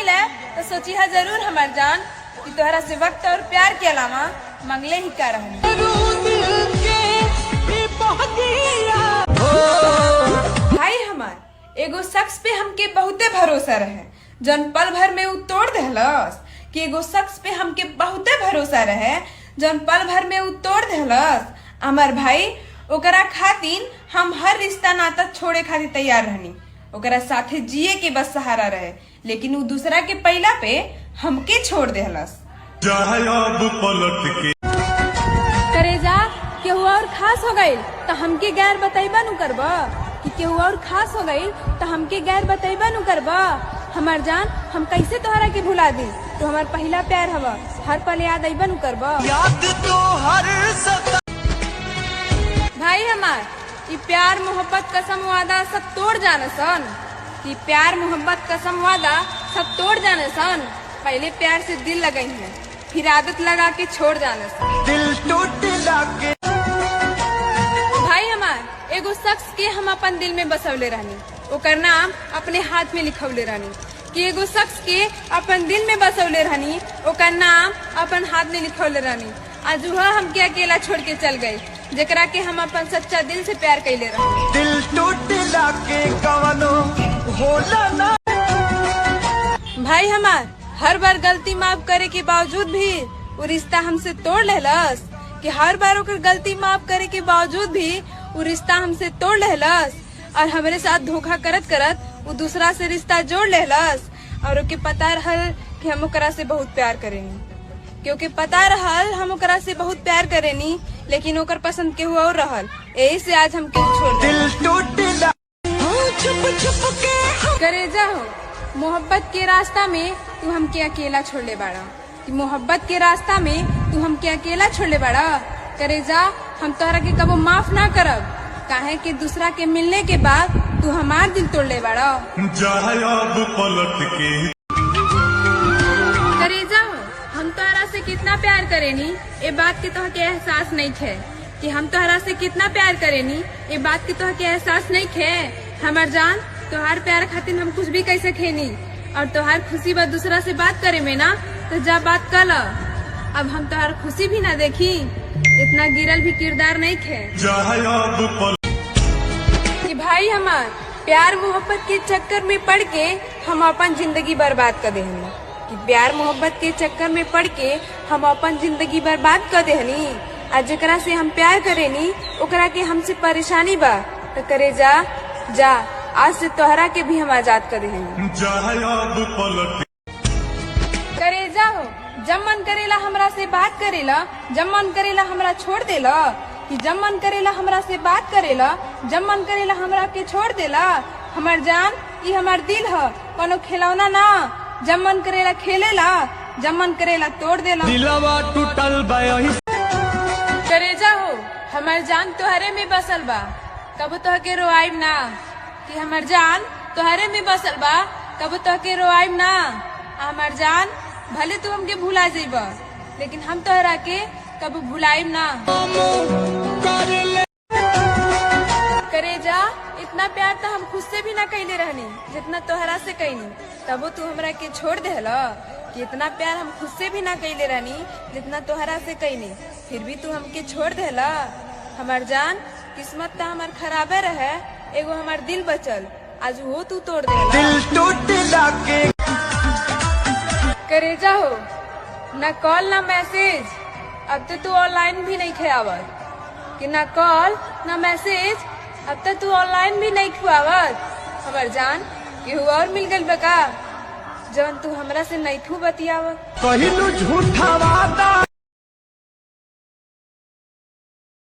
मिले तो सोची है जरूर हमार जान कि तोहरा से वक्त और प्यार के अलावा मंगले ही का रहनी। भाई हमार एगो शख्स पे हमके बहुते भरोसा रहे, जन पल भर में उ तोड़ देहलस। कि एगो शख्स पे हमके बहुते भरोसा रहे, जन पल भर में उ तोड़ देहलस। हमार भाई ओकरा खातिर हम हर रिश्ता नाता छोड़े खातिर तैयार रहनी, ओकरा साथे जिए के बस सहारा रहे, लेकिन उ दूसरा के पहिला पे हमके छोड़ देहलस। करेजा केहू और खास हो गई तो हमके गैर बतैबा नु करबा, कि केहू और खास हो गई तो हमके गैर बतैबा नु करबा। हमार जान हम कैसे तोहरा के भुला दी, तो हमार पहला प्यार हवा, हर पल याद अइबा नु करबा। याद तो हर भाई हमार कि प्यार मोहब्बत कसम वादा सब तोड़ जाने सन, कि प्यार मोहब्बत कसम वादा सब तोड़ जाने सन। पहले प्यार से दिल लगाई है, फिर आदत लगा के छोड़ जाने सन। दिल टूट के भाई हमार एगो शख्स के हम अपन दिल में बसवले रहनी, ओकर नाम अपने हाथ में लिखवले रहनी। कि एगो शख्स के अपन दिल में बसवले रहनी, ओकर नाम अपन हाथ में लिखवले रहनी। आज वह हमके अकेला छोड़ के चल गई, जेकरा के हम अपन सच्चा दिल से प्यार कैले रहे। दिल टूटला के कवनो होला ना। भाई हमार हर बार गलती माफ करे के बावजूद भी वो रिश्ता हमसे तोड़ लेलस। कि हर बार ओकर गलती माफ करे के बावजूद भी वो रिश्ता हमसे तोड़ लेलस, और हमारे साथ धोखा करत करत वो दूसरा से रिश्ता जोड़ लेलस। और ओके पता रहल कि हम ओकरा से बहुत प्यार करेनी, क्योंकि पता रहल हम ओकरा से बहुत प्यार करेनी, लेकिन ओकर पसंद केहू और रहल, यही से आज हम केहू छोड़ दिल टूटला। छुप छुप के करेजा हो, मोहब्बत के रास्ता में तू हमके अकेला छोड़ले बाड़ा। कि मोहब्बत के रास्ता में तू हमके अकेला छोड़ले बाड़ा। करेजा हम तोहरा के कबो माफ ना करब, काहे कि दूसरा के मिलने के बाद तू हमार दिल तोड़ले बाड़ा। करेजा हो, हम तोहरा से कितना प्यार करेनी ये बात के तोहके एहसास नहीं थे। कि हम तोहरा से कितना प्यार करेनी ये बात के तोहके एहसास नहीं थे। हमार जान तोहार प्यार खातिर हम कुछ भी कैसे खेनी, और तोहार खुशी बा दूसरा से बात करे में ना, तो जा बात कर ला। अब हम तोहार खुशी भी ना देखी, इतना गिरल भी किरदार नहीं थे। कि भाई हमार प्यार मोहब्बत के चक्कर में पड़ के हम अपन जिंदगी बर्बाद कर देहनी। कि प्यार मोहब्बत के चक्कर में पड़ के हम अपन जिंदगी बर्बाद कर देहनी। आज जेकरा से हम प्यार करेनी ओकरा के हमसे परेशानी बा, तो करे जा आज से तोहरा के भी हम आजाद कर देहनी। करे जाओ, जब मन करेला हमरा से बात करेला, जब मन करेला हमरा छोड़ देला। कि जब मन करेला हमरा से बात करेला, जब मन करेला हमरा के छोड़ देला। हमार जान ये हमार दिल है, कोनो खिलौना ना। जब मन करेला खेलेला, जब मन करेला तोड़ देला। दिलवा टूटल बा करे जाओ, हमार जान तोहरे में बसल बा, कब तो के रोआइब ना। कि हमार जान तोहरे में बसल बा, कब तो के रोआइब ना। हमार जान भले तू हमके भुला जाइबा, लेकिन हम तोहरा के कब भुलाइब ना। करे जा, इतना प्यार तो हम खुद से भी ना कैले रहनी जितना तोहरा से कैनी, तबो तू हमरा के छोड़ देहला। कि इतना प्यार हम खुद से भी ना कैले रहनी जितना तोहरा से कैनी, फिर भी तू हमके छोड़ देहला। हमार जान किस्मत तो हमार खराबे रहे, एगो हमार दिल बचल, आज वो तू तोड़ देहला। दिल टूटला के करे जाओ, न कॉल न मैसेज, अब तो तू ऑनलाइन भी नहीं खेआवत। कि न कॉल न मैसेज, अब तक तू ऑनलाइन भी नहीं खुआवत। हमार जान केहू और मिल गइल बा का, जवन तू हमरा से नहीं बतियावत। कहिलू झूठा वादा।